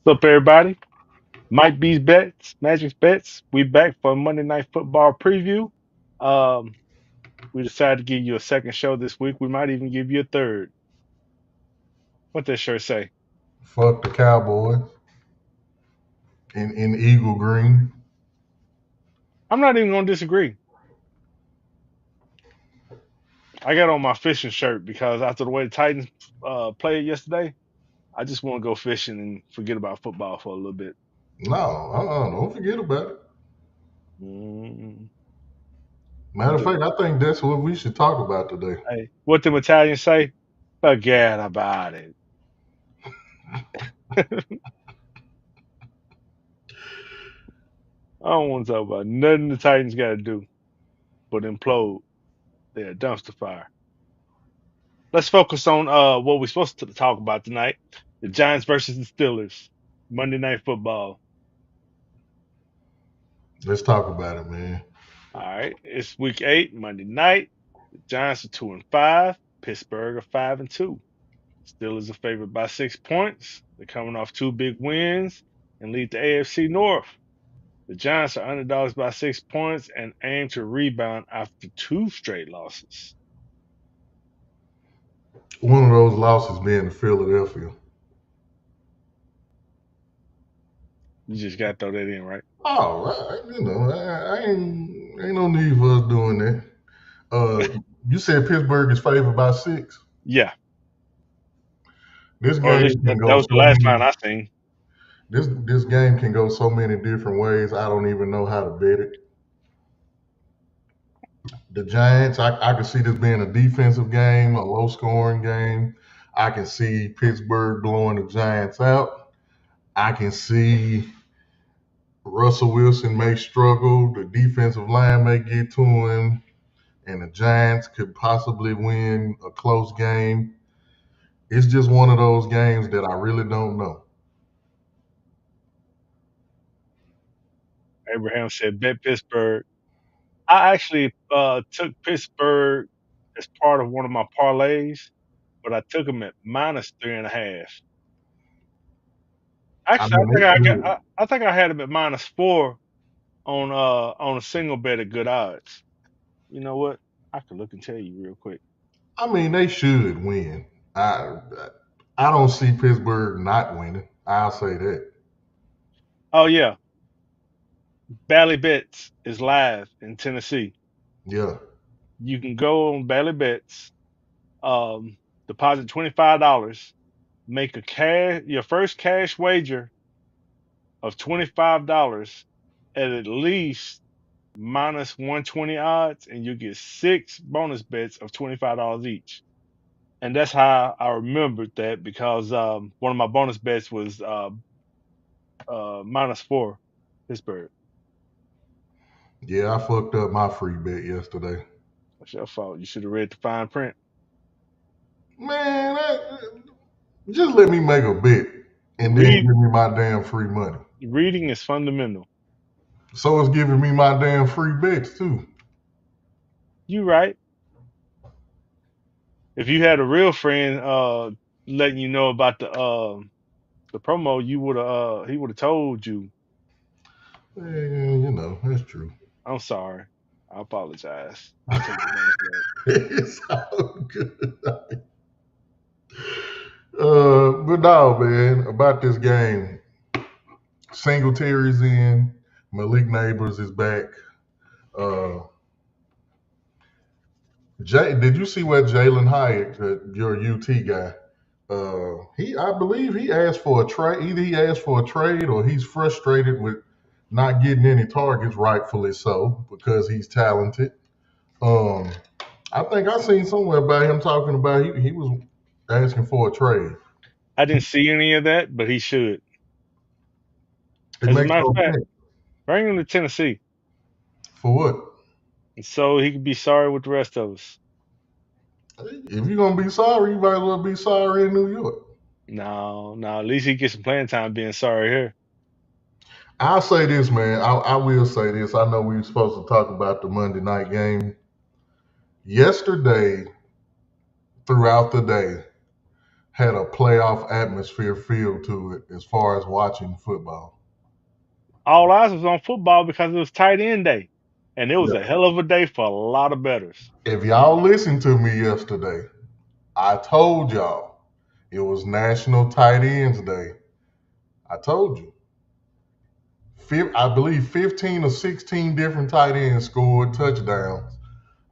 What's up, everybody? Mike B's Bets, Magic's Bets. We back for a Monday Night Football preview. Um, we decided to give you a second show this week. We might even give you a third. What that shirt say? Fuck the Cowboys in Eagle Green. I'm not even gonna disagree. I got on my fishing shirt because after the way the Titans played yesterday, I just want to go fishing and forget about football for a little bit. No, don't forget about it. Mm, Matter of do fact, I think that's what we should talk about today. Hey, what them Italians say? Forget about it. I don't want to talk about nothing the Titans got to do but implode. They're a dumpster fire. Let's focus on what we're supposed to talk about tonight: the Giants versus the Steelers, Monday Night Football. Let's talk about it, man. All right, it's Week 8, Monday night. The Giants are 2-5. Pittsburgh are 5-2. Steelers are favored by 6 points. They're coming off two big wins and lead the AFC North. The Giants are underdogs by 6 points and aim to rebound after two straight losses. One of those losses being to Philadelphia. You just got to throw that in, right? Oh, I ain't no need for us doing that. You said Pittsburgh is favored by 6. Yeah, This or at game least can that go was the so last line many. I seen. This game can go so many different ways. I don't even know how to bet it. The Giants, I can see this being a defensive game, a low scoring game. I can see Pittsburgh blowing the Giants out. I can see Russell Wilson may struggle. The defensive line may get to him, and the Giants could possibly win a close game. It's just one of those games that I really don't know. Abraham said, bet Pittsburgh. I actually took Pittsburgh as part of one of my parlays, but I took them at -3.5. I Actually, mean, they should. I think I had them at -4 on a single bet at good odds. You know what? I could look and tell you real quick. I mean, they should win. I I don't see Pittsburgh not winning. I'll say that. Oh yeah, Bally Bets is live in Tennessee. Yeah. You can go on Bally Bets, deposit $25, make a cash your first cash wager of $25 at least -120 odds, and you get six bonus bets of $25 each. And that's how I remembered that because one of my bonus bets was -4 Pittsburgh. Yeah, I fucked up my free bet yesterday. That's your fault. You should have read the fine print. Man, just let me make a bet and then Read give me my damn free money. Reading is fundamental. So it's giving me my damn free bets too. You right. If you had a real friend letting you know about the promo, you would have he would have told you. That's true. I'm sorry. I apologize. I take the blame for that. It's all good. But no, man, about this game. Singletary's in. Malik Neighbors is back. Uh, did you see what Jalen Hyatt, your UT guy? I believe he asked for a trade. Either he asked for a trade or he's frustrated with not getting any targets, rightfully so, because he's talented. Um, I think I seen somewhere about him talking about he was asking for a trade. I didn't see any of that, but he should. It As a makes matter of no fact, sense. bring him to Tennessee, For what? and so he can be sorry with the rest of us. If you're gonna be sorry, you might as well be sorry in New York. No, no. At least he gets some playing time being sorry here. I'll say this, man. I will say this. I know we were supposed to talk about the Monday night game. Yesterday, throughout the day, had a playoff atmosphere feel to it as far as watching football. All eyes was on football because it was tight end day, and it was a Yeah. hell of a day for a lot of betters. If y'all listened to me yesterday, I told y'all it was National Tight Ends Day. I told you. I believe 15 or 16 different tight ends scored touchdowns.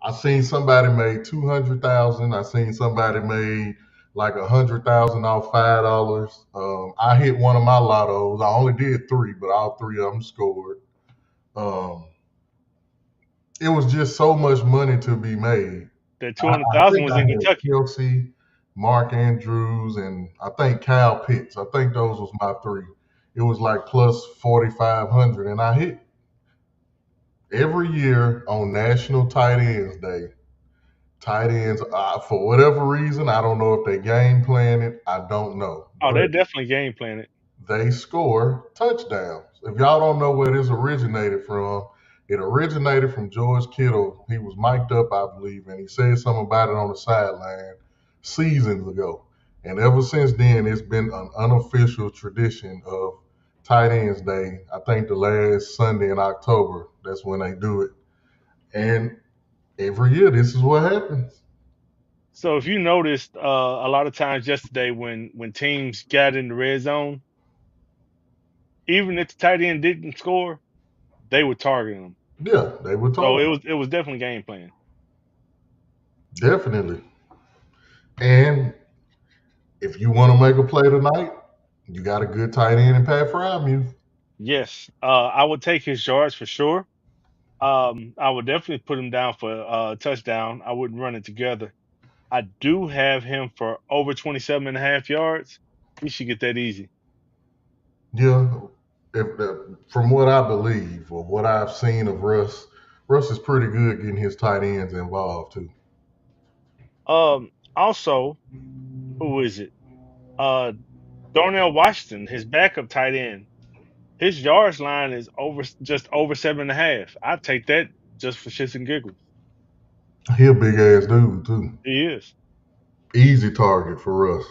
I seen somebody made 200,000. I seen somebody made like 100,000 off $5. I hit one of my lottos. I only did three, but all three of them scored. Um, it was just so much money to be made. That I, two hundred I thousand think was I in had Kentucky. Kelsey, Mark Andrews, and I think Kyle Pitts. I think those was my three. It was like plus 4,500, and I hit every year on National Tight Ends Day. Tight ends, for whatever reason, I don't know if they game plan it. I don't know, Oh, but they definitely game planning. they score touchdowns. If y'all don't know where this originated from, it originated from George Kittle. He was mic'd up, I believe, and he said something about it on the sideline seasons ago. And ever since then, it's been an unofficial tradition of Tight Ends Day. I think the last Sunday in October, that's when they do it. And every year, this is what happens. So if you noticed, a lot of times yesterday when teams got in the red zone, even if the tight end didn't score, they were targeting them. Yeah, they were So talking. it was definitely game plan. Definitely. And if you want to make a play tonight, you got a good tight end in Pat Frymuth. Yes, I would take his yards for sure. I would definitely put him down for a touchdown. I wouldn't run it together. I do have him for over 27 and a half yards. He should get that easy. Yeah, from what I believe or what I've seen of Russ, Russ is pretty good getting his tight ends involved too. Also, who is it? Uh, Darnell Washington, his backup tight end. His yards line is just over 7.5. I'd take that just for shits and giggles. He a big ass dude too. He is. Easy target for Russ.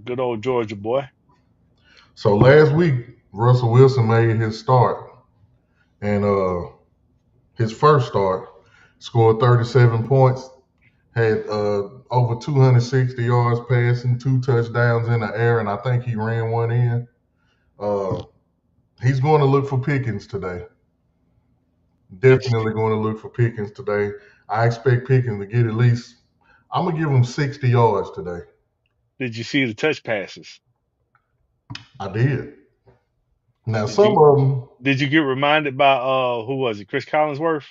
Good old Georgia boy. So last week, Russell Wilson made his start, and his first start scored 37 points, had over 260 yards passing, two touchdowns in the air, and I think he ran one in. Uh, he's going to look for Pickens today. Did Definitely going to look for Pickens today. I expect Pickens to get at least. I'm gonna give him 60 yards today. did you see the touch passes? I did. Now Did some you of them. did you get reminded by who was it? Chris Collinsworth?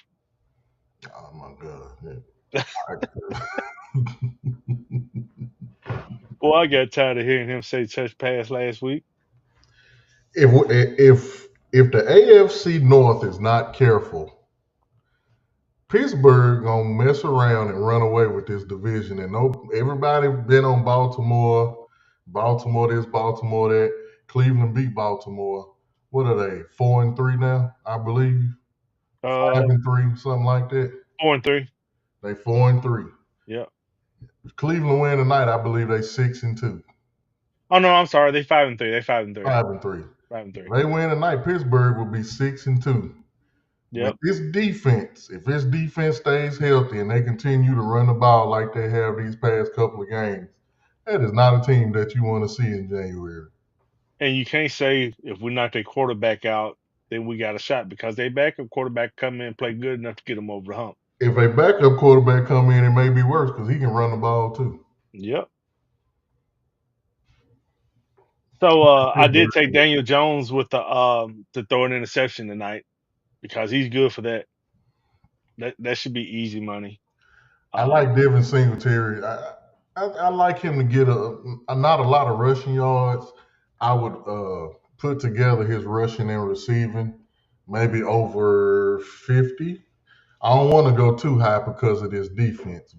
Oh my god. Boy, I got tired of hearing him say touch pass last week. If the AFC North is not careful, Pittsburgh gonna mess around and run away with this division. And no, everybody been on Baltimore, Baltimore this, Baltimore that. Cleveland beat Baltimore. What are they? 4-3 now, I believe. Five Uh, and three, something like that. 4-3. They 4-3. Yeah. If Cleveland win tonight, I believe they 6-2. Oh no, I'm sorry. They 5-3. They 5-3. 5-3. 5-3. If they win tonight, Pittsburgh will be 6-2. With Yep. this defense, if this defense stays healthy and they continue to run the ball like they have these past couple of games, that is not a team that you want to see in January. And you can't say if we knock their quarterback out, then we got a shot because they backup quarterback come in and play good enough to get them over the hump. If a backup quarterback come in, it may be worse because he can run the ball too. Yep. So I did take Daniel Jones with the to throw an interception tonight because he's good for that. That should be easy money. I Um, like Devin Singletary. I like him to get not a lot of rushing yards. I would put together his rushing and receiving, maybe over 50. I don't want to go too high because of this defense,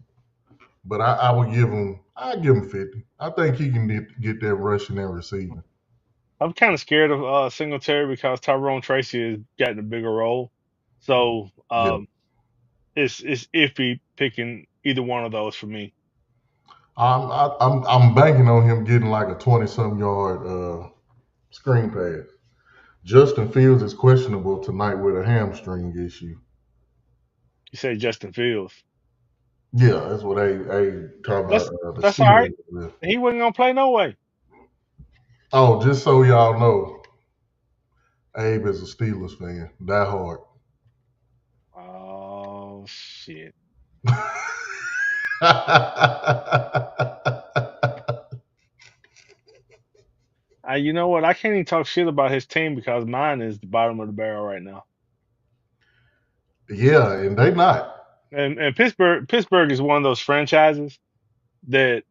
but I would give him. I give him 50. I think he can get that rushing and receiving. I'm kind of scared of Singletary because Tyrone Tracy has gotten a bigger role. So Yeah. it's iffy picking either one of those for me. I'm banking on him getting like a 20-some yard screen pass. Justin Fields is questionable tonight with a hamstring issue. You say Justin Fields. Yeah, that's what they talk about That's the that's all right. Steelers with. He wasn't gonna play no way. Oh, just so y'all know, Abe is a Steelers fan. That hard. Oh shit. You know what? I can't even talk shit about his team because mine is the bottom of the barrel right now. Yeah, and they not. And Pittsburgh is one of those franchises that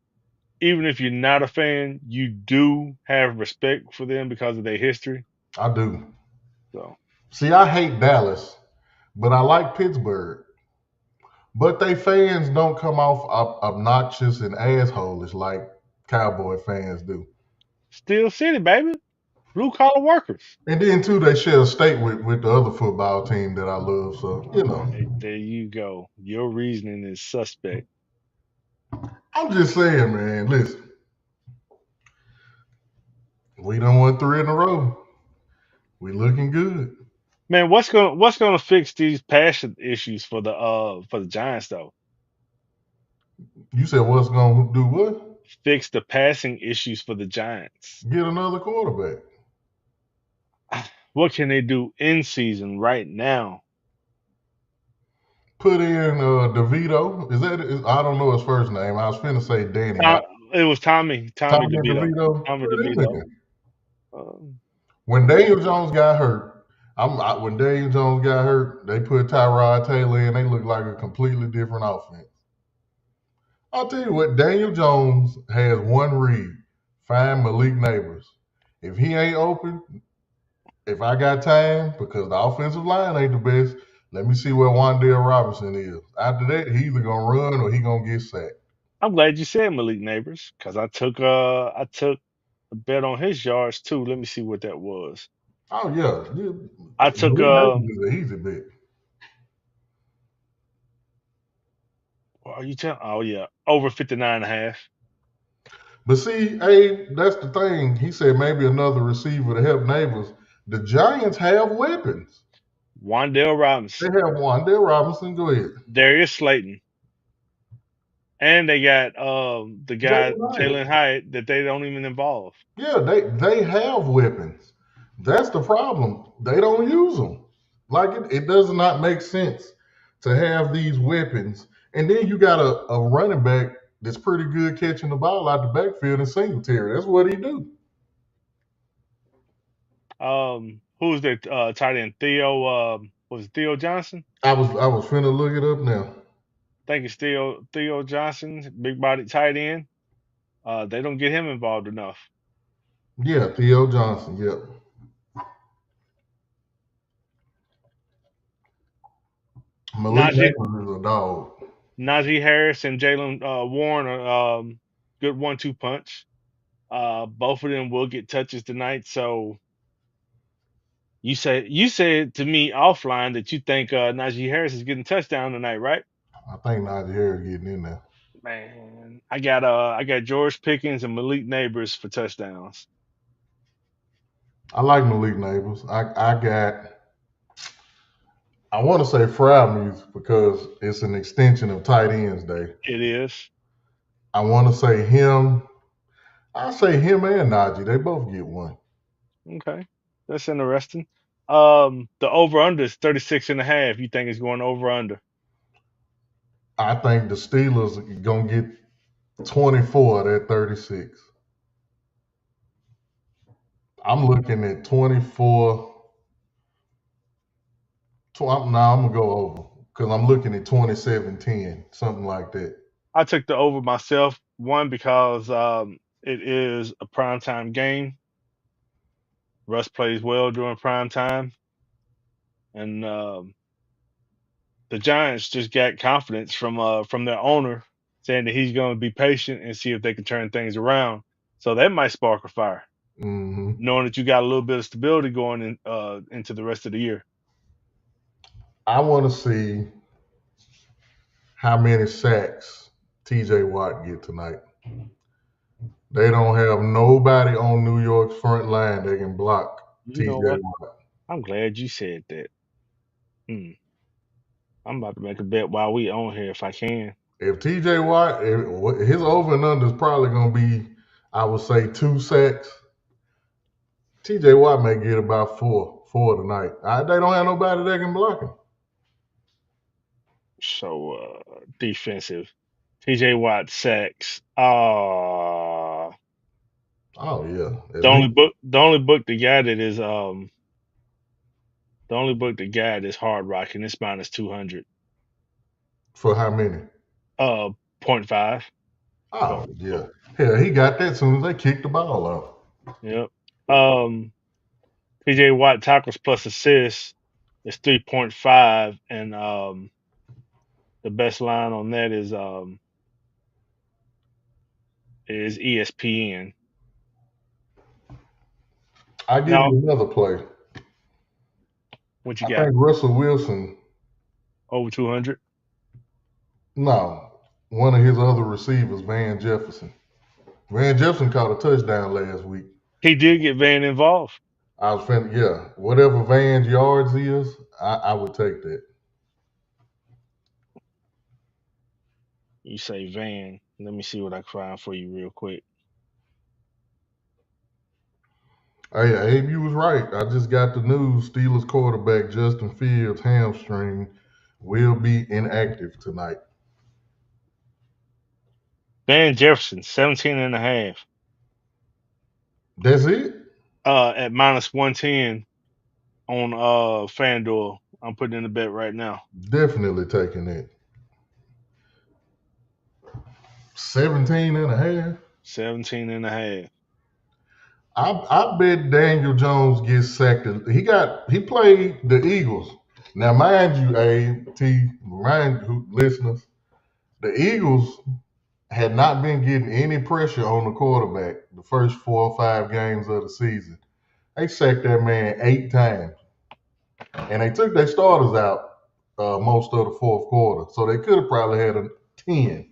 even if you're not a fan, you do have respect for them because of their history. I do. So See, I hate Dallas, but I like Pittsburgh. But they fans don't come off obnoxious and assholeish like Cowboy fans do. Steel City, baby. Blue collar workers. And then too, they share a state with the other football team that I love. So There you go. Your reasoning is suspect. I'm just saying, man. Listen, we done won 3 in a row. We looking good. Man, what's gonna fix these passion issues for the Giants though? You said what's gonna do what? Fix the passing issues for the Giants. Get another quarterback. What can they do in season right now? Put in DeVito. I don't know his first name. I was finna say Danny. Tom, it was Tommy Tommy DeVito. DeVito. Tommy Put him DeVito. in. Um, When Daniel Jones got hurt, when Daniel Jones got hurt, they put Tyrod Taylor in. They look like a completely different offense. I'll tell you what, Daniel Jones has one read. Find Malik Neighbors. If he ain't open, if I got time, because the offensive line ain't the best, let me see where Wandale Robinson is. After that, he either gonna run or he gonna get sacked. I'm glad you said Malik Neighbors because I took a bet on his yards too. Let me see what that was. Oh yeah, I took Malik Neighbors is an easy bet. are you telling? Oh yeah, over 59 and a half. But see, hey, that's the thing. He said maybe another receiver to help Neighbors. The Giants have weapons. Wandale They Robinson, have Wandale Robinson. Go ahead. Darius Slayton, and they got the guy Jalen Hyatt. Jalen Hyatt that they don't even involve. Yeah, they have weapons. That's the problem. They don't use them. Like it does not make sense to have these weapons. And then you got a running back that's pretty good catching the ball out the backfield in Singletary. That's what he do. Who's that tight end? Theo was it Theo Johnson? I was finna look it up now. I think it's Theo Johnson, big body tight end. They don't get him involved enough. Yeah, Theo Johnson. Yep. Malik Najee Neighbors is a dog. Najee Harris and Jalen Warren are good 1-2 punch. Both of them will get touches tonight. So you said to me offline that you think Najee Harris is getting touchdown tonight, right? I think Najee Harris getting in there. Man, I got George Pickens and Malik Neighbors for touchdowns. I like Malik Neighbors. I want to say Freiermuth because it's an extension of tight ends day. It is. I want to say him. I say him and Najee. They both get one. Okay. That's interesting. The over under is 36 and a half. You think it's going over under? I think the Steelers are gonna get 24 of that 36. I'm looking at 24. I'm gonna go over because I'm looking at 27-10, something like that. I took the over myself. One because it is a primetime game. Russ plays well during prime time, and the Giants just got confidence from their owner, saying that he's going to be patient and see if they can turn things around. So that might spark a fire, Hmm. knowing that you got a little bit of stability going into the rest of the year. I want to see how many sacks TJ Watt get tonight. They don't have nobody on New York's front line that can block You TJ know what? Watt. I'm glad you said that. Mm, I'm about to make a bet while we on here if I can. If TJ Watt, his over and under is probably going to be, I would say, 2 sacks. TJ Watt may get about four tonight. They don't have nobody that can block him. So defensive. TJ Watt sacks. Oh yeah, at least The only book the guy that is the only book the guy that's hard rocking it's minus 200. for how many? Point five. But, Oh yeah, but hell, he got that as soon as they kicked the ball out. yep. TJ Watt tackles plus assists is 3.5 and the best line on that is ESPN. I give Now, you another play. what you I got? think Russell Wilson. Over 200? No, one of his other receivers, Van Jefferson. Van Jefferson caught a touchdown last week. He did get Van involved. I was finna, yeah, whatever Van's yards is, I would take that. You say Van. Let me see what I can find for you real quick. Hey, Abe, you was right. I just got the news. Steelers quarterback Justin Fields' hamstring will be inactive tonight. Van Jefferson, 17 and a half. That's it? At minus 110 on FanDuel. I'm putting in the bet right now. Definitely taking it. 17 and a half. 17 and a half. I bet Daniel Jones gets sacked. He played the Eagles. Now, mind you, mind you, listeners, the Eagles had not been getting any pressure on the quarterback the first 4 or 5 games of the season. They sacked that man 8 times, and they took their starters out most of the fourth quarter, so they could have probably had a 10.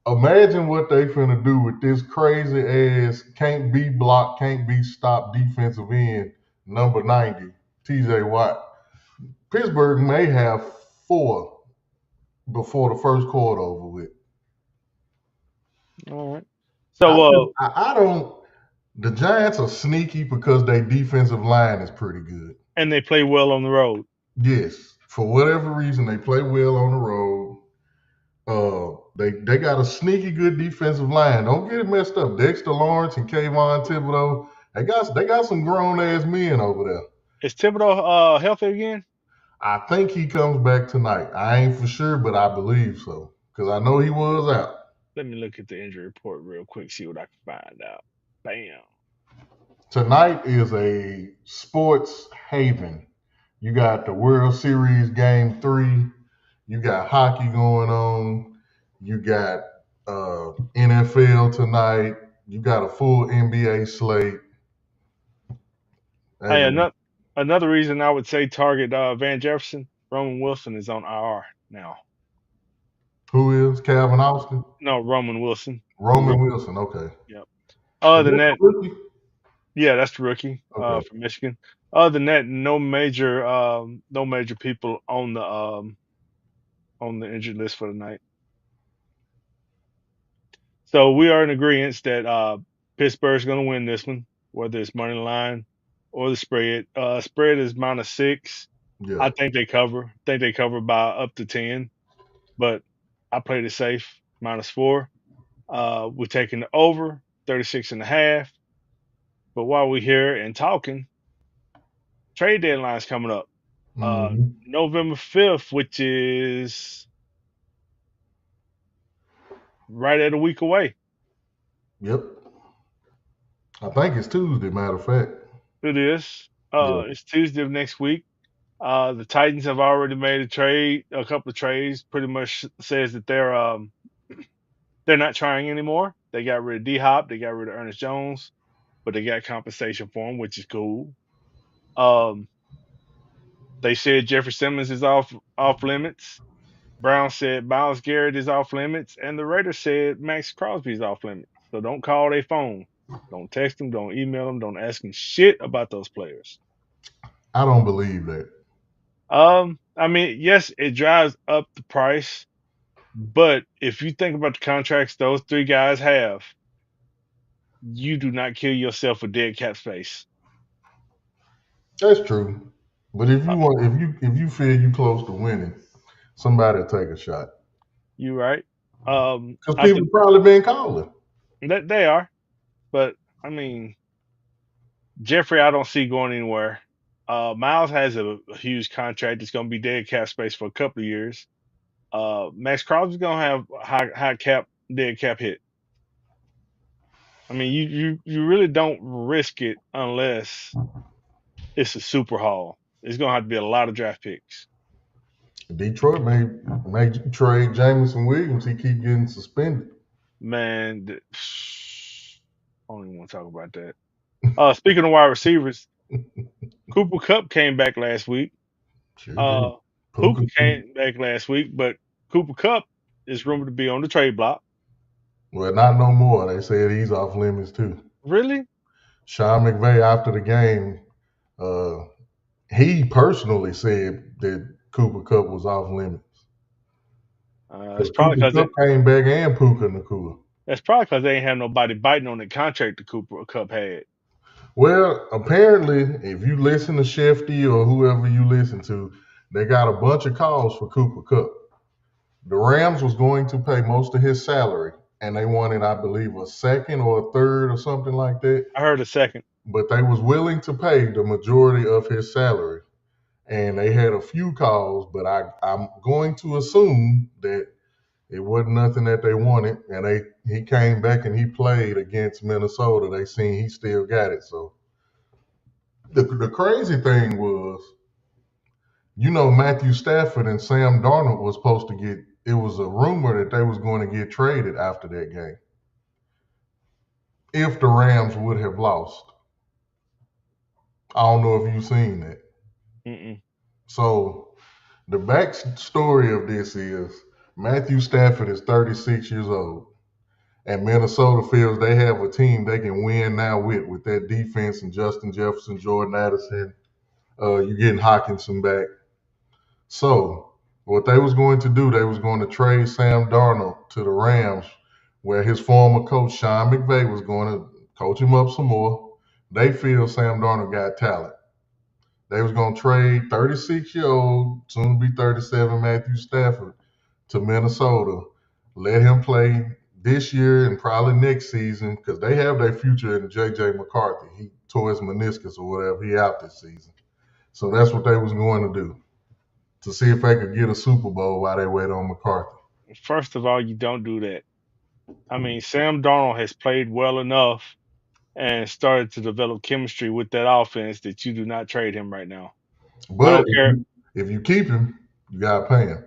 Imagine what they finna do with this crazy ass, can't be blocked, can't be stopped defensive end, number 90, TJ Watt. Pittsburgh may have 4 before the first quarter over with. All right. I, So just, I don't. The Giants are sneaky because their defensive line is pretty good. and they play well on the road. Yes, for whatever reason, they play well on the road. They got a sneaky good defensive line. Don't get it messed up. Dexter Lawrence and Kayvon Thibodeau, they got some grown ass men over there. Is Thibodeau healthy again? I think he comes back tonight. I ain't for sure, but I believe so because I know he was out. Let me look at the injury report real quick, see what I can find out. Bam. Tonight is a sports haven. You got the World Series Game 3. You got hockey going on. You got NFL tonight. You got a full NBA slate. Hey Hey, man, another reason I would say target Van Jefferson, Roman Wilson is on IR now. who is Calvin Austin? No, Roman Wilson, the Roman rookie. Wilson. Okay. Yep. Other Is than that the that, rookie? yeah, that's the rookie Okay. from Michigan. Other than that, no major people on the injured list for the night. So we are in agreement that Pittsburgh's going to win this one, whether it's money line or the spread. Spread is minus 6. Yeah. I think they cover. I think they cover by up to 10, but I played it safe, minus 4. We're taking the over 36 and a half. But while we're here and talking, trade deadline's coming up. Uh, Hmm. November 5th, which is right at a week away. Yep. I think it's Tuesday. Matter of fact. It is. Yeah. It's Tuesday of next week. The Titans have already made a couple of trades. Pretty much says that they're not trying anymore. They got rid of D Hop, they got rid of Ernest Jones, but they got compensation for him, which is cool. Um, they said Jeffrey Simmons is off limits. Brown said Miles Garrett is off limits, and the Raiders said Max Crosby's off limits. So don't call their phone. Don't text them. Don't email them. Don't ask them shit about those players. I don't believe that. I mean, yes, it drives up the price, but if you think about the contracts those three guys have, you do not kill yourself with dead cap space. That's true. But if Uh, you want, if you feel you close to winning, somebody take a shot you right. because I people think probably been calling. that they are, but I mean, Jeffrey, I don't see going anywhere. Miles has a huge contract. It's going to be dead cap space for a couple of years. Max Crosby's going to have high cap dead cap hit. I mean, you really don't risk it unless it's a super haul. It's going to have to be a lot of draft picks. Detroit may trade Jameson Williams. He keep getting suspended. Man, I don't even want to talk about that. Speaking of wide receivers, Cooper Cup came back last week. Sure did. Uh, Puka Puka too. came back last week, but Cooper Cup is rumored to be on the trade block. Well, not no more. They said he's off limits too. Really? Sean McVay after the game, uh, he personally said that Cooper Cup was off limits. It's Because probably Cooper because Cup came back and Puka Nakua. they ain't have nobody biting on the contract the Cooper Cup had. Well, apparently, if you listen to Shefty or whoever you listen to, they got a bunch of calls for Cooper Cup. The Rams was going to pay most of his salary, and they wanted, I believe, a second or a third or something like that. I heard a second. But they was willing to pay the majority of his salary, and they had a few calls. But I'm going to assume that it wasn't nothing that they wanted, and he came back and he played against Minnesota. They seen he still got it. So the crazy thing was, Matthew Stafford and Sam Darnold was supposed to get. It was a rumor that they was going to get traded after that game if the Rams would have lost. I don't know if you've seen that. Mm-mm. So the backstory of this is Matthew Stafford is 36 years old, and Minnesota feels they have a team they can win now with that defense and Justin Jefferson, Jordan Addison. You're getting Hawkinson back. So what they was going to do, they was going to trade Sam Darnold to the Rams, where his former coach Sean McVay was going to coach him up some more. They feel Sam Darnold got talent. They was going to trade 36-year-old, soon to be 37 Matthew Stafford to Minnesota, let him play this year and probably next season because they have their future in J.J. McCarthy. He tore his meniscus or whatever. He out this season. So that's what they was going to do to see if they could get a Super Bowl while they wait on McCarthy. First of all, you don't do that. I mean, Sam Darnold has played well enough and started to develop chemistry with that offense that you do not trade him right now. I But don't care. if you keep him, you got to pay him.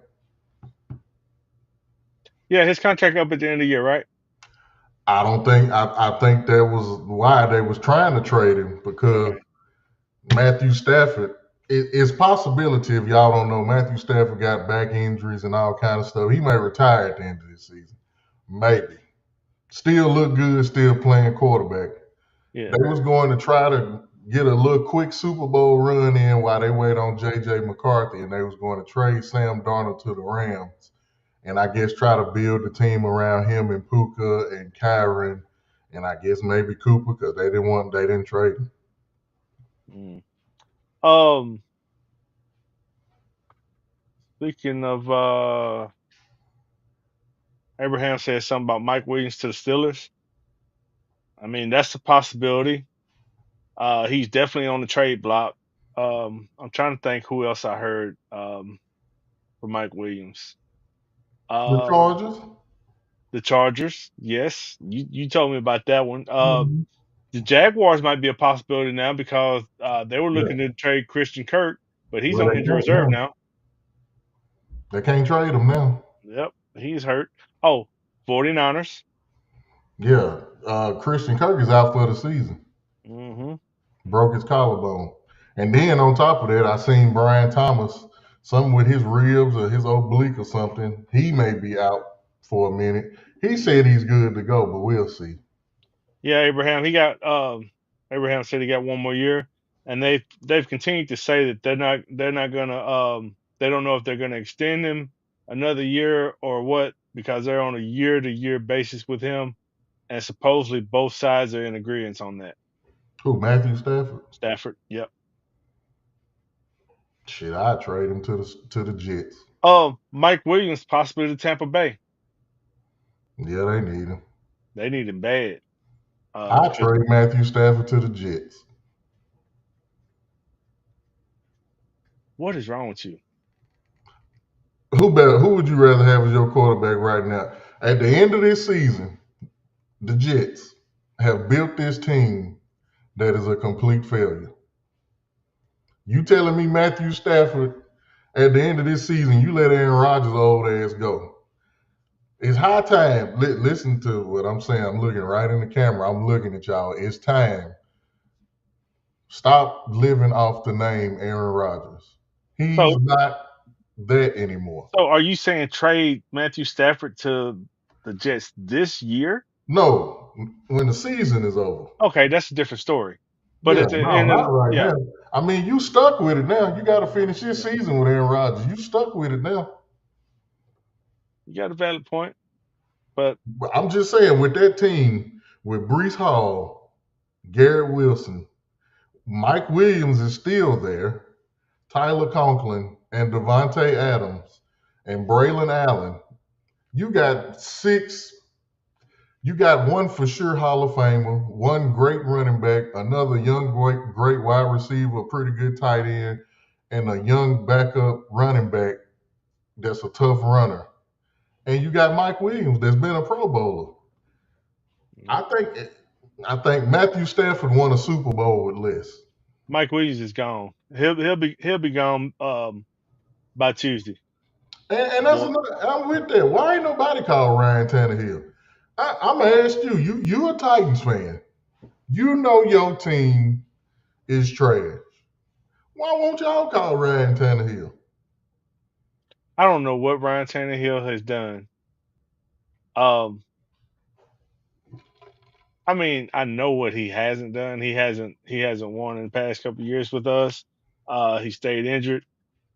Yeah, his contract up at the end of the year, right? I don't think I think that was why they was trying to trade him because Okay. Matthew Stafford. It's possibility if y'all don't know Matthew Stafford got back injuries and all kind of stuff. He may retire at the end of this season, maybe. Still look good, still playing quarterback. Yeah. They was going to try to get a little quick Super Bowl run in while they wait on J.J. McCarthy, and they was going to trade Sam Darnold to the Rams, and I guess try to build the team around him and Puka and Kyron, and I guess maybe Cooper because they didn't trade him. Mm. Um, Speaking of Abraham said something about Mike Williams to the Steelers. I mean, that's a possibility. He's definitely on the trade block. I'm trying to think who else I heard for Mike Williams. The Um, Chargers. the Chargers, yes, you told me about that one. Mhm. The Jaguars might be a possibility now because they were Yeah, looking to trade Christian Kirk, but he's well on they injury can't reserve now. now. They can't trade him now. Yep, he's hurt. Oh, 49ers. Yeah, Christian Kirk is out for the season. Mm-hmm. Broke his collarbone. And then on top of that, I seen Brian Thomas. something with his ribs or his oblique or something. He may be out for a minute. He said he's good to go, but we'll see. Yeah, Abraham. Abraham said he got 1 more year, and they've continued to say that they're not gonna they don't know if they're gonna extend him another year or what, because they're on a year to year basis with him, and supposedly both sides are in agreement on that. Who, Matthew Stafford? Stafford. Yep. Shit, I'd trade him to the Jets. Mike Williams possibly to Tampa Bay. Yeah, they need him. They need him bad. I Because trade Matthew Stafford to the Jets. what is wrong with you? Who would you rather have as your quarterback right now? At the end of this season, the Jets have built this team that is a complete failure. You telling me Matthew Stafford at the end of this season, you let Aaron Rodgers' old ass go? It's high time. Listen to what I'm saying. I'm looking right in the camera. I'm looking at y'all. It's time. Stop living off the name Aaron Rodgers. He's So not that anymore. so are you saying trade Matthew Stafford to the Jets this year? No, when the season is over. Okay, that's a different story. But Yeah, at the no, end of not right yeah, now. I mean, you stuck with it now. You got to finish this season with Aaron Rodgers. You stuck with it now. you got a valid point. But But I'm just saying, with that team, with Brees Hall, Garrett Wilson, Mike Williams is still there, Tyler Conklin, and Devontae Adams, and Braylon Allen. You got six. You got one for sure Hall of Famer, one great running back, another young great wide receiver, a pretty good tight end, and a young backup running back that's a tough runner. And you got Mike Williams that's been a Pro Bowler. mm, I think I think Matthew Stafford won a Super Bowl with less. Mike Williams is gone. He'll be gone by Tuesday. And that's The another. I'm with that. Why ain't nobody called Ryan Tannehill? I'm gonna ask you. You a Titans fan? You know your team is trash. Why won't y'all call Ryan Tannehill? I don't know what Ryan Tannehill has done. Um, I mean, I know what he hasn't done. He hasn't won in the past couple of years with us. He stayed injured.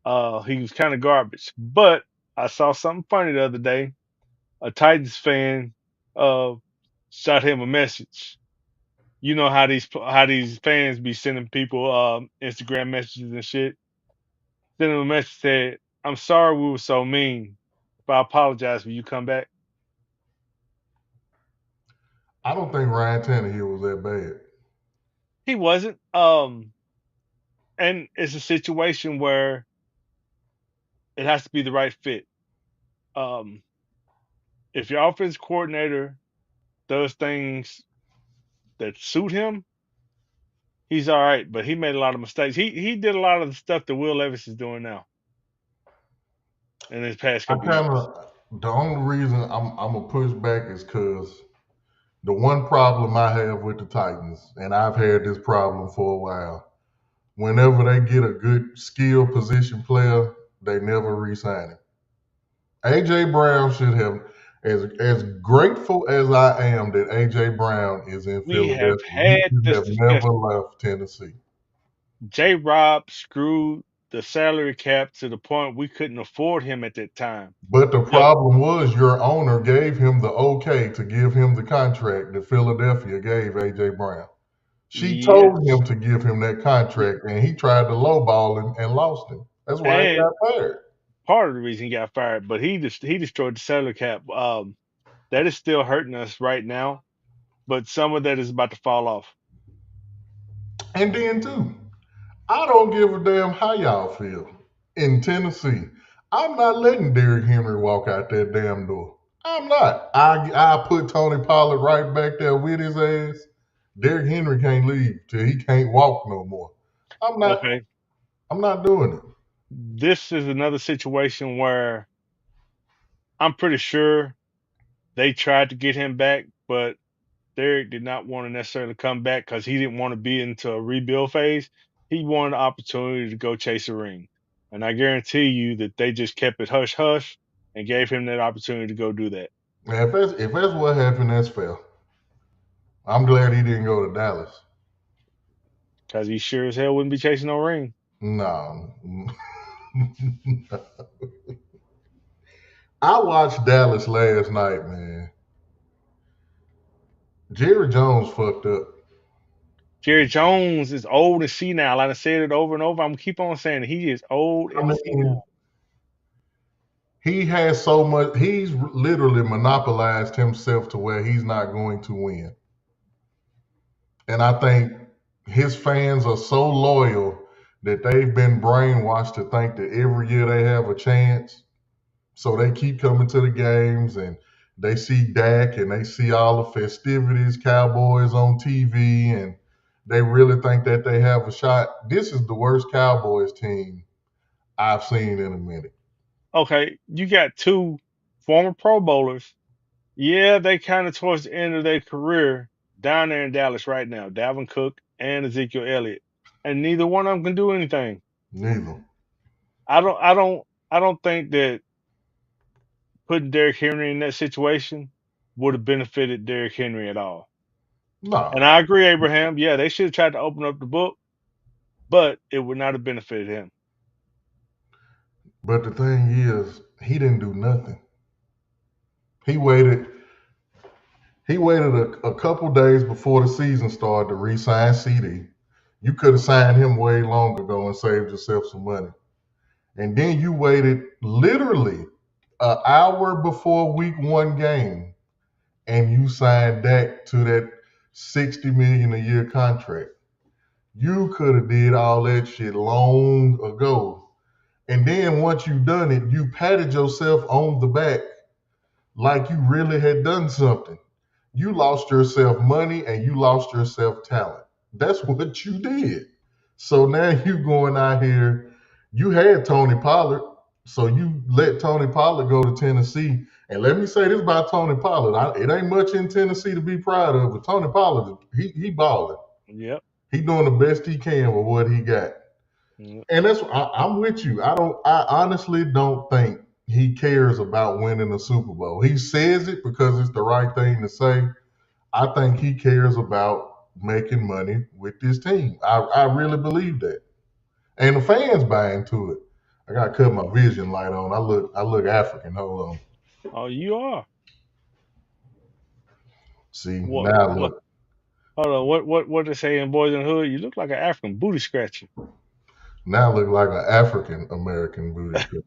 He was kind of garbage. But I saw something funny the other day. A Titans fan uh shot him a message. You know how these fans be sending people Instagram messages and shit. Send him a message said, "I'm sorry we were so mean. If I apologize, will you come back?" I don't think Ryan Tannehill was that bad. He wasn't. And it's a situation where it has to be the right fit. Um, if your offense coordinator does things that suit him, he's all right. But he made a lot of mistakes. He did a lot of the stuff that Will Levis is doing now in his past I couple kind years. of the only reason I'm gonna push back is because the one problem I have with the Titans, and I've had this problem for a while. Whenever they get a good skill position player, they never re-sign him. AJ Brown should have, as grateful as I am that AJ Brown is in We have Philadelphia, he had should this have never discussion. left Tennessee. J. Rob screwed the salary cap to the point we couldn't afford him at that time. But the The problem was your owner gave him the okay to give him the contract that Philadelphia gave AJ Brown. She told yes, him to give him that contract, and he tried to lowball him and lost him. That's why he and got fired. part of the reason he got fired, but he destroyed the salary cap. That is still hurting us right now, but some of that is about to fall off. And then too, I don't give a damn how y'all feel in Tennessee. I'm not letting Derrick Henry walk out that damn door. I'm not. I put Tony Pollard right back there with his ass. Derrick Henry can't leave till he can't walk no more. I'm not. Okay, I'm not doing it. this is another situation where I'm pretty sure they tried to get him back, but Derek did not want to necessarily come back because he didn't want to be into a rebuild phase. He wanted the opportunity to go chase a ring. And I guarantee you that they just kept it hush hush and gave him that opportunity to go do that Man, if that's what happened, that's fair. I'm glad he didn't go to Dallas. because he sure as hell wouldn't be chasing no ring. No. I watched Dallas last night, man. Jerry Jones fucked up. Jerry Jones is old and senile. I done said it over and over. I'm gonna keep on saying it. He is old I and mean, senile. he has so much. He's literally monopolized himself to where he's not going to win. And I think his fans are so loyal that they've been brainwashed to think that every year they have a chance. So they keep coming to the games and they see Dak and they see all the festivities, Cowboys on TV, and they really think that they have a shot. This is the worst Cowboys team I've seen in a minute. Okay, you got two former Pro Bowlers. Yeah, they kind of towards the end of their career down there in Dallas right now. Dalvin Cook and Ezekiel Elliott, and neither one of them can do anything. Neither. I don't think that putting Derrick Henry in that situation would have benefited Derrick Henry at all. And No. I agree, Abraham. Yeah, they should have tried to open up the book, but it would not have benefited him. But the thing is, he didn't do nothing. He waited. He waited a couple days before the season started to re-sign CD. You could have signed him way long ago and saved yourself some money. And then you waited literally an hour before week 1 game and you signed Dak to that 60 million a year contract. You could have did all that shit long ago. And then once you done it, you patted yourself on the back like you really had done something. You lost yourself money and you lost yourself talent. That's what you did. So now you going out here. You had Tony Pollard, so you let Tony Pollard go to Tennessee. And let me say this about Tony Pollard: it ain't much in Tennessee to be proud of, but Tony Pollard, he balling. Yep. He doing the best he can with what he got. Yep. And I'm with you. I honestly don't think he cares about winning a Super Bowl. He says it because it's the right thing to say. I think he cares about making money with this team. I really believe that. And the fans buy into it. I gotta cut my vision light on. I look African. Hold on. Oh, you are. See, What? now I What? look. Hold on. What they say in Boys in the Hood? You look like an African booty scratcher. Now I look like an African American booty scratcher.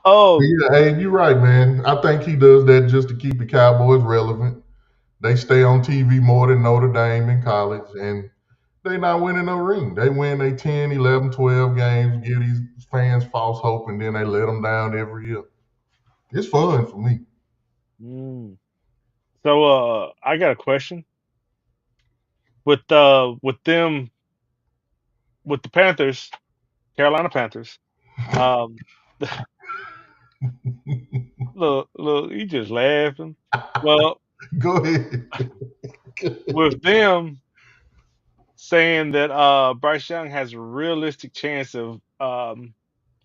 Oh, Yeah, hey, you're right, man. I think he does that just to keep the Cowboys relevant. They stay on TV more than Notre Dame in college, and they not winning no ring. They win they 10, 11, 12 games, give these fans false hope, and then they let them down every year. It's fun for me. mm. So I got a question with them with the Panthers, Carolina Panthers. Um, look, you just laughing. Well, Go ahead. with them saying that Bryce Young has a realistic chance of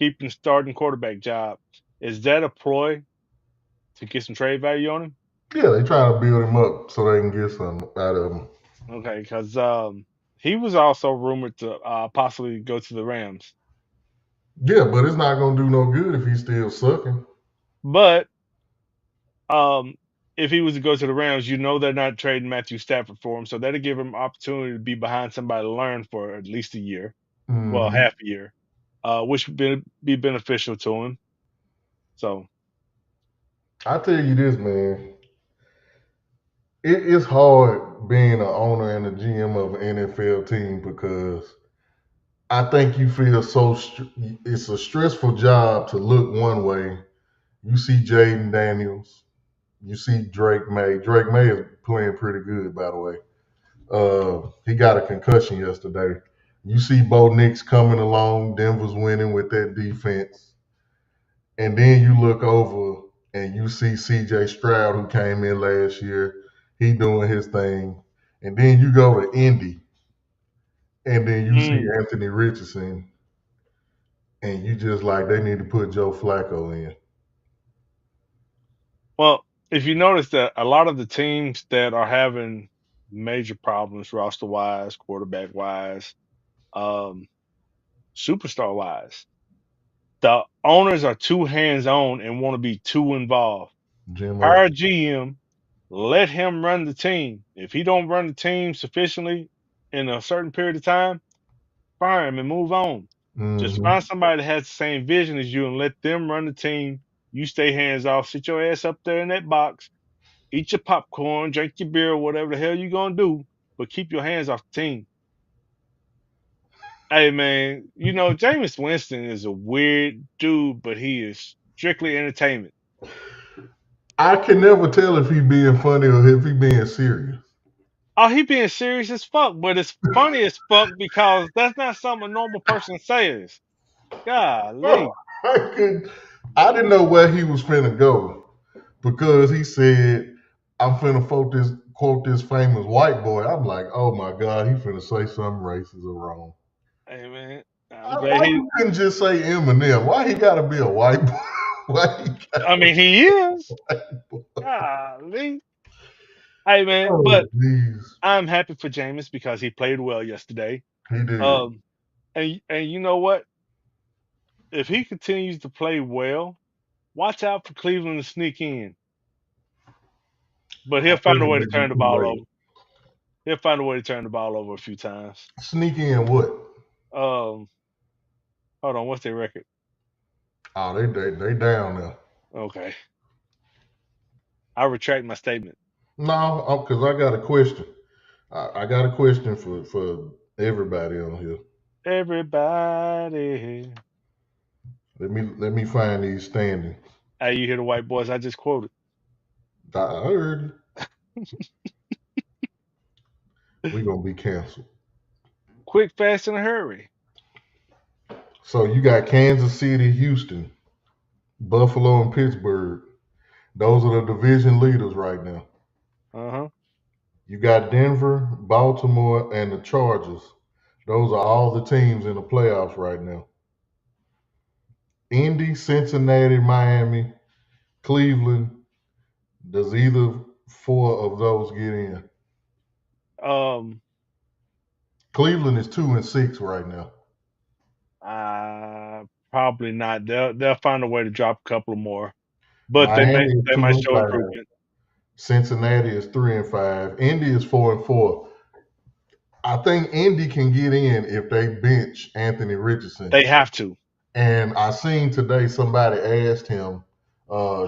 keeping starting quarterback job, is that a ploy to get some trade value on him? Yeah, they trying to build him up so they can get something out of him. Okay, because he was also rumored to possibly go to the Rams, Yeah, but it's not gonna do no good if he's still sucking. but um, if he was to go to the Rams, you know they're not trading Matthew Stafford for him, so that'll give him opportunity to be behind somebody to learn for at least a year, well, Hmm. half a year, which would be beneficial to him. So, I tell you this, man. It's hard being an owner and a GM of an NFL team because I think you feel it's a stressful job to look one way. You see Jaden Daniels, you see Drake May. Drake May is playing pretty good, by the way. He got a concussion yesterday. You see Bo Nix coming along. Denver's winning with that defense. And then you look over and you see CJ Stroud, who came in last year. He doing his thing. And then you go to Indy and then you see mm, Anthony Richardson. and you just like they need to put Joe Flacco in. Well, if you notice that a lot of the teams that are having major problems roster wise, quarterback wise, um, superstar wise, the owners are too hands on and want to be too involved. Jim Hire Up. a GM, let him run the team. If he don't run the team sufficiently in a certain period of time, fire him and move on. Just Mm-hmm. find somebody that has the same vision as you and let them run the team. You stay hands off. Sit your ass up there in that box. Eat your popcorn, drink your beer, whatever the hell you gonna do, but keep your hands off the team. Hey man, Jameis Winston is a weird dude, but he is strictly entertainment. I can never tell if he being funny or if he being serious. Oh, he being serious as fuck, but it's funny as fuck because that's not something a normal person says. Oh, Golly. I could. I didn't know where he was finna go because he said, "I'm finna quote this famous white boy." I'm like, "Oh my god, he finna say something racist or wrong." Hey man, I'm glad Why he. you couldn't just say Eminem? Why he gotta be a white boy? Why he got? I mean, he is. Golly. Hey man, Oh, but jeez, I'm happy for Jameis because he played well yesterday. he did. Um, and you know what? If he continues to play well, watch out for Cleveland to sneak in. But I he'll find think a it way may to be turn the too ball late. over. He'll find a way to turn the ball over a few times. Sneak in what? Um, hold on, what's their record? Oh, they down there. Okay, I retract my statement. No, because I got a question. I got a question for everybody on here. Everybody, Let me find these standings. hey, you hear the white boys I just quoted? I heard we gonna be canceled. Quick, fast, in a hurry. So you got Kansas City, Houston, Buffalo, and Pittsburgh. Those are the division leaders right now. Uh huh. You got Denver, Baltimore, and the Chargers. Those are all the teams in the playoffs right now. Indy, Cincinnati, Miami, Cleveland. Does either four of those get in? Um, Cleveland is 2-6 right now. probably not. They'll find a way to drop a couple more, but they Miami may is they two might and show five. improvement. Cincinnati is 3-5. Indy is 4-4. I think Indy can get in if they bench Anthony Richardson. They have to. And I seen today somebody asked him,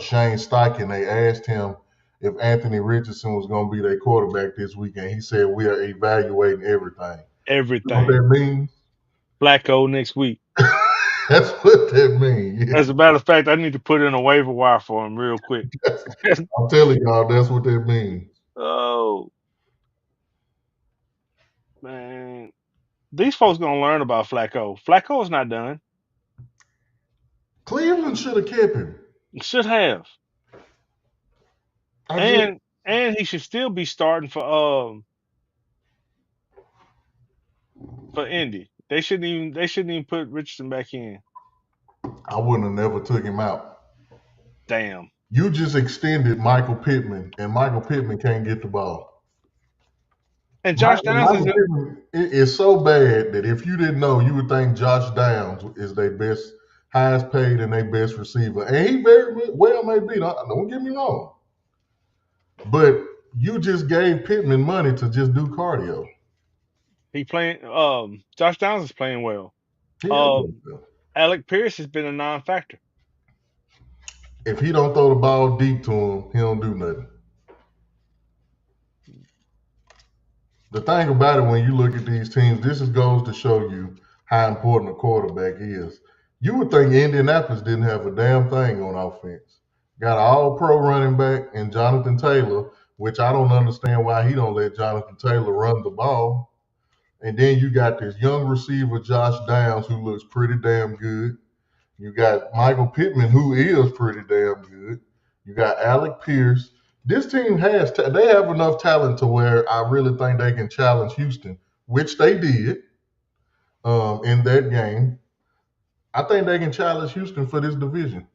Shane Steichen, they asked him if Anthony Richardson was going to be their quarterback this weekend. He said, "We are evaluating everything." You know what Everything. that means? Flacco next week. That's what that means. As a matter of fact, I need to put in a waiver wire for him real quick. I'm telling y'all, that's what that means. Oh man, these folks gonna learn about Flacco. Flacco's not done. Cleveland should have kept him. Should have, I just, and he should still be starting for Indy. They shouldn't even put Richardson back in. I wouldn't have never took him out. Damn. You just extended Michael Pittman, and Michael Pittman can't get the ball. And Josh Downs is Michael Pittman is so bad that if you didn't know, you would think Josh Downs is their best, highest paid, and their best receiver. And he very well may be. Don't get me wrong. But you just gave Pittman money to just do cardio. he playing. Josh Downs is playing well. He is. Um, Alec Pierce has been a non-factor. If he don't throw the ball deep to him, he don't do nothing. The thing about it, when you look at these teams, this goes to show you how important a quarterback is. You would think Indianapolis didn't have a damn thing on offense. Got an all-pro running back in Jonathan Taylor, which I don't understand why he don't let Jonathan Taylor run the ball. And then you got this young receiver, Josh Downs, who looks pretty damn good. You got Michael Pittman, who is pretty damn good. You got Alec Pierce. This team they have enough talent to where I really think they can challenge Houston, which they did in that game. I think they can challenge Houston for this division.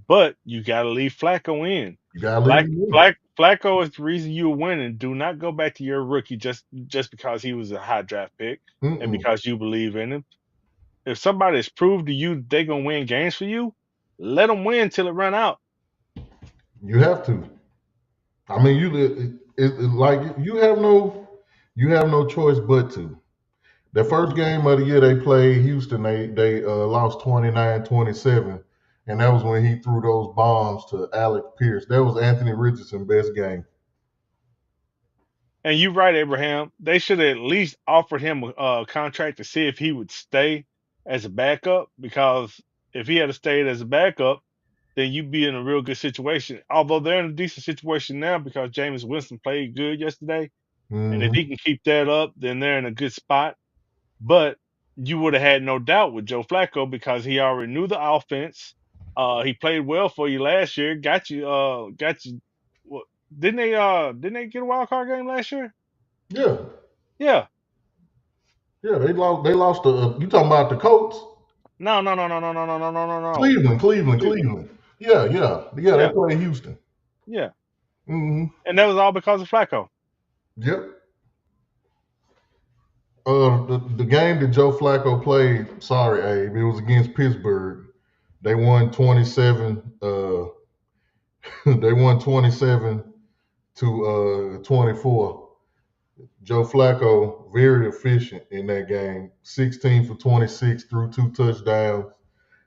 But you got to leave Flacco in. You gotta leave him in. Flacco is the reason you're winning. Do not go back to your rookie just because he was a high draft pick and Mm-mm. because you believe in him. If somebody has proved to you they're gonna win games for you, let them win till it run out. You have to. I mean, like you have no choice but to. The first game of the year they played Houston, they lost 29-27, and that was when he threw those bombs to Alec Pierce. That was Anthony Richardson's best game. And you're right, Abraham. They should have at least offered him a contract to see if he would stay as a backup. Because if he had stayed as a backup, then you'd be in a real good situation. Although they're in a decent situation now because Jameis Winston played good yesterday, and if Hmm. he can keep that up, then they're in a good spot. But you would have had no doubt with Joe Flacco because he already knew the offense. He played well for you last year. Got you. What, didn't they get a wild card game last year? Yeah, Yeah. yeah, they lost. They lost. You talking about the Colts? No, no, no, no, no, no, no, no, no, no, no. Cleveland. Cleveland. Yeah, yeah, yeah. They Yeah, play Houston. yeah. Hmm. And that was all because of Flacco. Yep. The game that Joe Flacco played, sorry, Abe, it was against Pittsburgh. They won 27. They won 27 to 24. Joe Flacco very efficient in that game. 16 for 26 threw two touchdowns.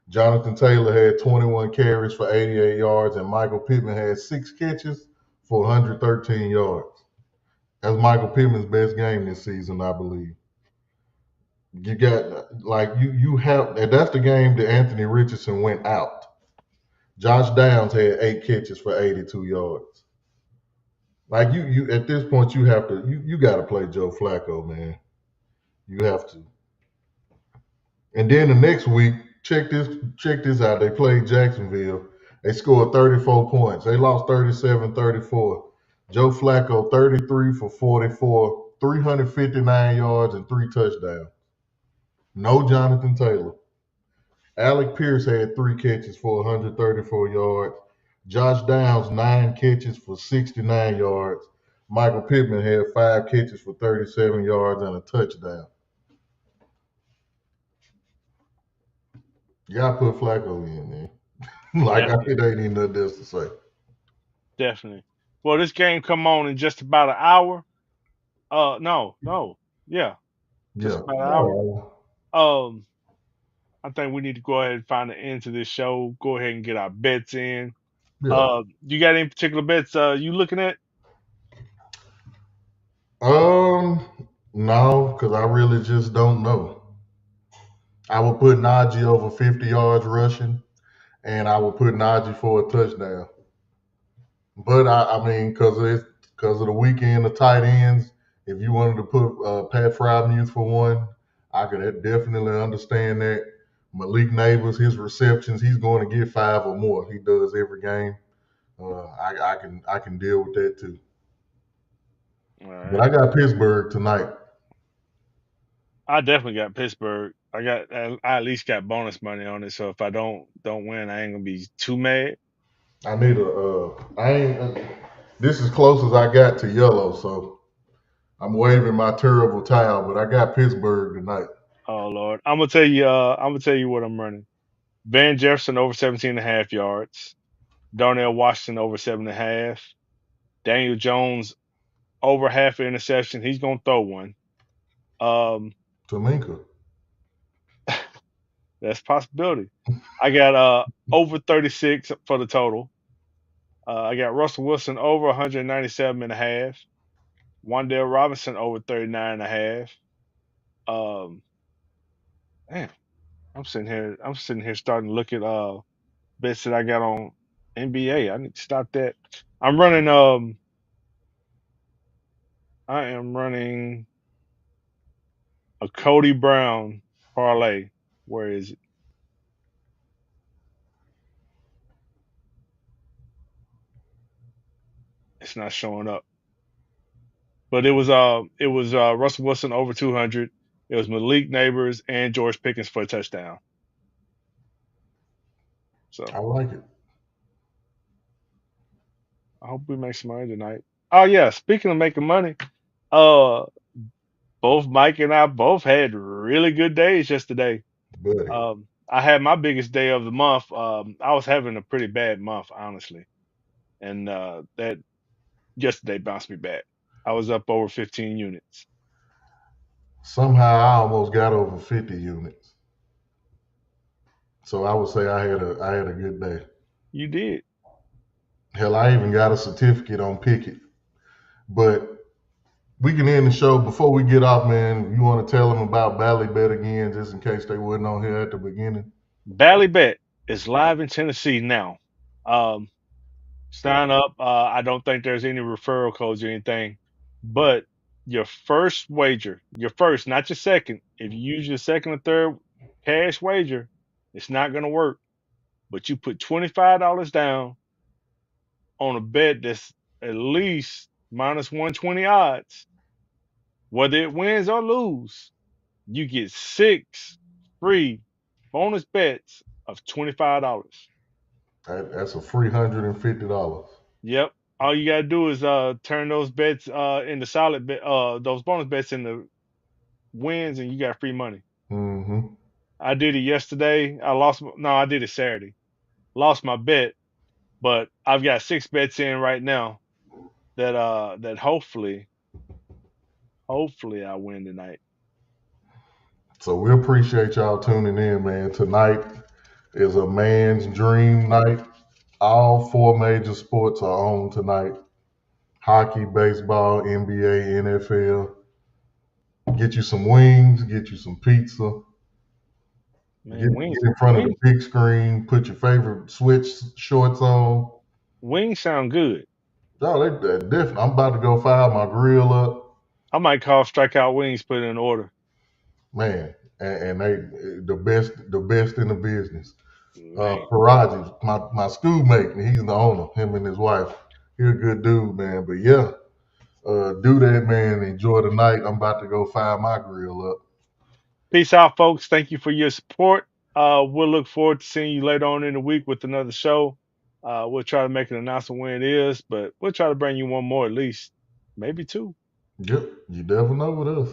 Jonathan Taylor had 21 carries for 88 yards, and Michael Pittman had six catches for 113 yards. That's Michael Pittman's best game this season, I believe. You got like you have and that's the game that Anthony Richardson went out. Josh Downs had eight catches for 82 yards. Like you at this point you have to you got to play Joe Flacco, man. You have to. And then the next week, check this out. They played Jacksonville. They scored 34 points. They lost 37-34. Joe Flacco 33 for 44, 359 yards and three touchdowns. No Jonathan Taylor. Alec Pierce had three catches for 134 yards. Josh Downs, nine catches for 69 yards. Michael Pittman had five catches for 37 yards and a touchdown. You gotta put Flacco in, man. Like I Definitely, it ain't even nothing else to say. definitely. Well, this game come on in just about an hour. No, no, yeah, just Yeah. about an hour. No. Um, I think we need to go ahead and find an end to this show. Go ahead and get our bets in. Yeah. You got any particular bets you looking at? Um, no, because I really just don't know. I would put Najee over 50 yards rushing, and I would put Najee for a touchdown. But I mean, because of the weekend of tight ends, if you wanted to put Pat Frymuth for one, I could definitely understand that. Malik Neighbors, his receptions, he's going to get five or more. He does every game. I can deal with that too. All But right. I got Pittsburgh tonight. I definitely got Pittsburgh. I at least got bonus money on it, so if I don't win, I ain't gonna be too mad. I need a. I ain't. This is close as I got to yellow, so I'm waving my terrible towel. But I got Pittsburgh tonight. Oh Lord, I'm gonna tell you what I'm running. Van Jefferson over 17.5 yards. Darnell Washington over 7.5. Daniel Jones over half an interception. He's gonna throw one. Um, Taminka. that's a possibility. I got over 36 for the total. I got Russell Wilson over 197.5. Wandale Robinson over 39.5. Um, man, I'm sitting here starting to look at bets that I got on NBA. I need to stop that. I'm running I am running a Cody Brown parlay. Where is it? It's not showing up. But it was Russell Wilson over 200. It was Malik Neighbors and George Pickens for a touchdown. So I like it, I hope we make some money tonight. Oh yeah, speaking of making money, uh, both Mike and I both had really good days yesterday. buddy. I had my biggest day of the month. I was having a pretty bad month, honestly, and that yesterday bounced me back. I was up over 15 units. Somehow I almost got over 50 units. So I would say I had a good day. You did. Hell, I even got a certificate on Picket. But we can end the show before we get off, man. You want to tell them about Bally Bet again, just in case they wasn't on here at the beginning? Bally Bet is live in Tennessee now. Um, Sign up. I don't think there's any referral codes or anything, but your first wager, your first, not your second. If you use your second or third cash wager, it's not going to work. But you put $25 down on a bet that's at least minus 120 odds, whether it wins or lose, you get six free bonus bets of $25. That's a free $150. Yep. All you gotta do is turn those bets into solid bet those bonus bets into wins and you got free money. Mm-hmm. I did it yesterday. No, I did it Saturday. Lost my bet, but I've got six bets in right now that hopefully I win tonight. So we appreciate y'all tuning in, man. Tonight is a man's dream night. All four major sports are on tonight: hockey, baseball, NBA, NFL. Get you some wings, get you some pizza, get, Man, get in front of the big screen, put your favorite Switch shorts on. wings sound good. Oh, they different. I'm about to go fire my grill up, I might call Strikeout Wings, put it in order. man. And they the best in the business. Man. Paraji, my schoolmate, he's the owner. Him and his wife. He's a good dude, man. But yeah, do that, man. Enjoy the night. I'm about to go fire my grill up. Peace out, folks. Thank you for your support. We'll look forward to seeing you later on in the week with another show. We'll try to make an announcement when it is, but we'll try to bring you one more at least, maybe two. Yep, you never know with us.